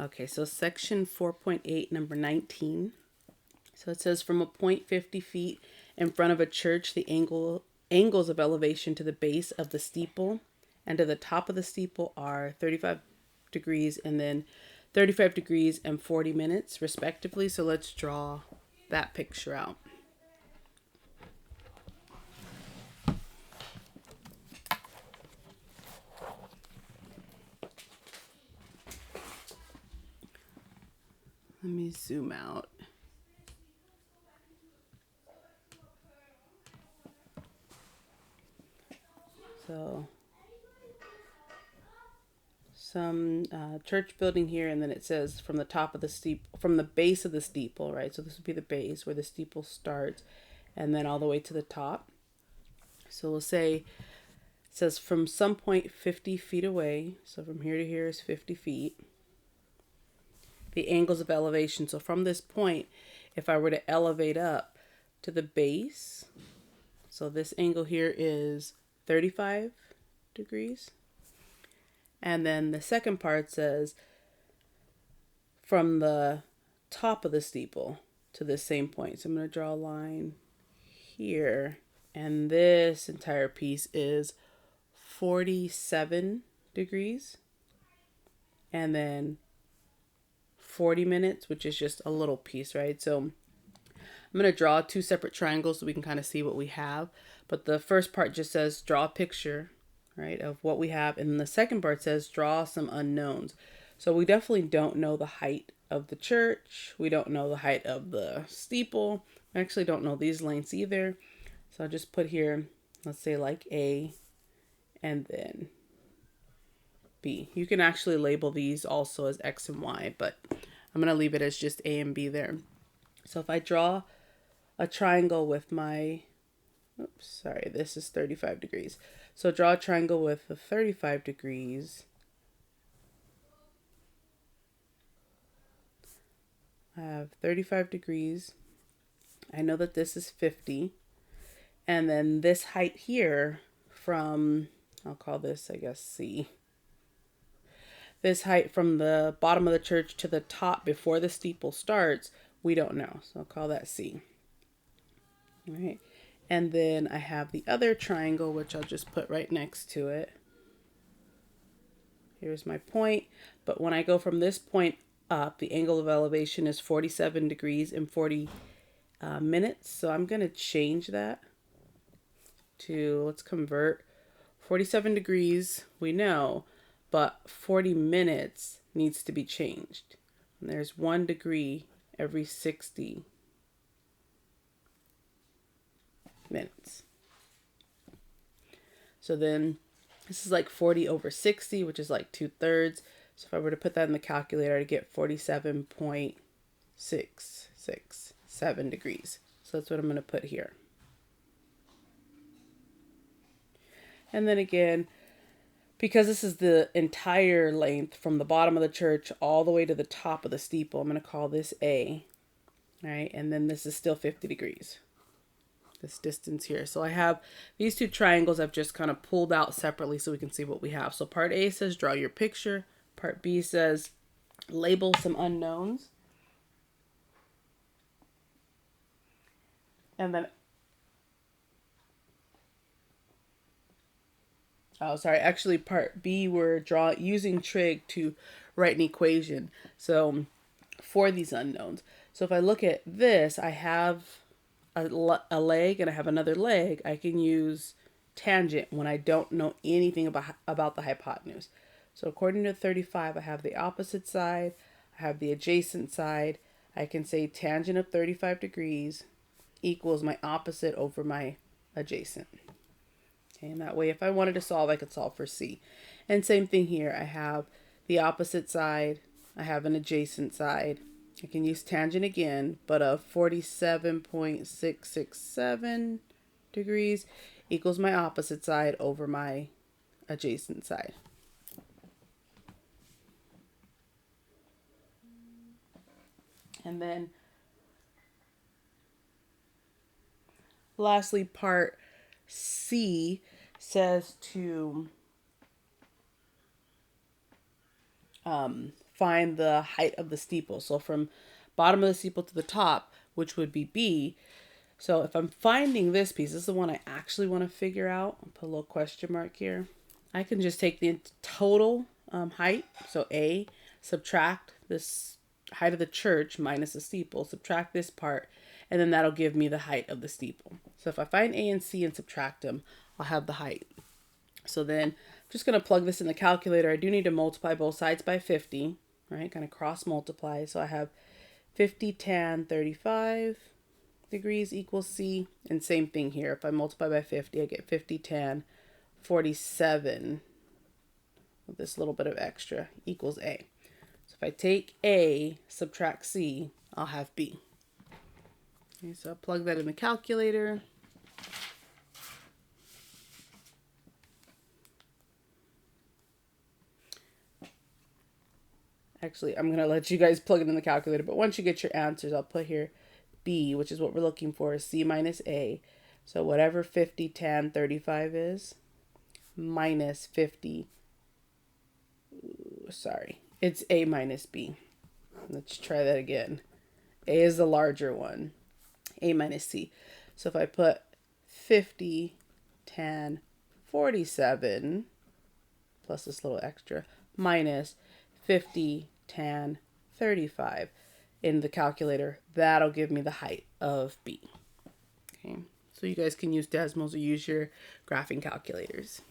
Okay, so section 4.8, number 19. So it says from a point 50 feet in front of a church, the angles of elevation to the base of the steeple and to the top of the steeple are 35 degrees and then 35 degrees and 40 minutes respectively. So let's draw that picture out. Let me zoom out. So some church building here, and then it says from the top of the from the base of the steeple, right? So this would be the base where the steeple starts, and then all the way to the top. So we'll say it says from some point 50 feet away. So from here to here is 50 feet. The angles of elevation. So from this point, if I were to elevate up to the base, so this angle here is 35 degrees. And then the second part says from the top of the steeple to the same point. So I'm going to draw a line here. And this entire piece is 47 degrees. And then 40 minutes, which is just a little piece, right? So I'm going to draw two separate triangles so we can kind of see what we have. But the first part just says draw a picture, right, of what we have. And then the second part says draw some unknowns. So we definitely don't know the height of the church. We don't know the height of the steeple. I actually don't know these lengths either. So I'll just put here, let's say like A and then B. You can actually label these also as X and Y, but I'm going to leave it as just A and B there. So if I draw a triangle with my, oops, sorry, this is 35 degrees. So draw a triangle with the 35 degrees. I have 35 degrees. I know that this is 50. And then this height here from, I'll call this, I guess, C. This height from the bottom of the church to the top before the steeple starts, we don't know. So I'll call that C. All right. And then I have the other triangle, which I'll just put right next to it. Here's my point. But when I go from this point up, the angle of elevation is 47 degrees and 40 minutes. So I'm going to change that to, let's convert 47 degrees, we know, but 40 minutes needs to be changed. And there's 1 degree every 60 minutes. So then this is like 40 over 60, which is like 2/3. So if I were to put that in the calculator, I'd get 47.667 degrees. So that's what I'm going to put here. And then again, because this is the entire length from the bottom of the church all the way to the top of the steeple, I'm going to call this A, right? And then this is still 50 degrees, this distance here. So I have these two triangles I've just kind of pulled out separately so we can see what we have. So part A says draw your picture. Part B says label some unknowns. And then oh, sorry. Actually, part B, we're using trig to write an equation. So for these unknowns. So if I look at this, I have a leg and I have another leg. I can use tangent when I don't know anything about the hypotenuse. So according to 35, I have the opposite side. I have the adjacent side. I can say tangent of 35 degrees equals my opposite over my adjacent. And that way, if I wanted to solve, I could solve for C. And same thing here. I have the opposite side. I have an adjacent side. I can use tangent again, but a 47.667 degrees equals my opposite side over my adjacent side. And then lastly, part C says to find the height of the steeple. So from bottom of the steeple to the top, which would be B. So if I'm finding this piece, this is the one I actually want to figure out. I'll put a little question mark here. I can just take the total height, so A, subtract this height of the church minus the steeple, subtract this part, and then that'll give me the height of the steeple. So if I find A and C and subtract them, I'll have the height. So then I'm just going to plug this in the calculator. I do need to multiply both sides by 50, right? Kind of cross multiply. So I have 50 tan 35 degrees equals C. And same thing here. If I multiply by 50, I get 50 tan 47 with this little bit of extra equals A. So if I take A, subtract C, I'll have B. Okay, so I'll plug that in the calculator. Actually, I'm going to let you guys plug it in the calculator, but once you get your answers, I'll put here B, which is what we're looking for, is C minus A. So whatever 50 tan 35 is, minus 50, sorry, it's A minus B. Let's try that again. A is the larger one, A minus C. So if I put 50 tan 47 plus this little extra minus 50 tan 35 in the calculator, that'll give me the height of B. Okay, so you guys can use Desmos or use your graphing calculators.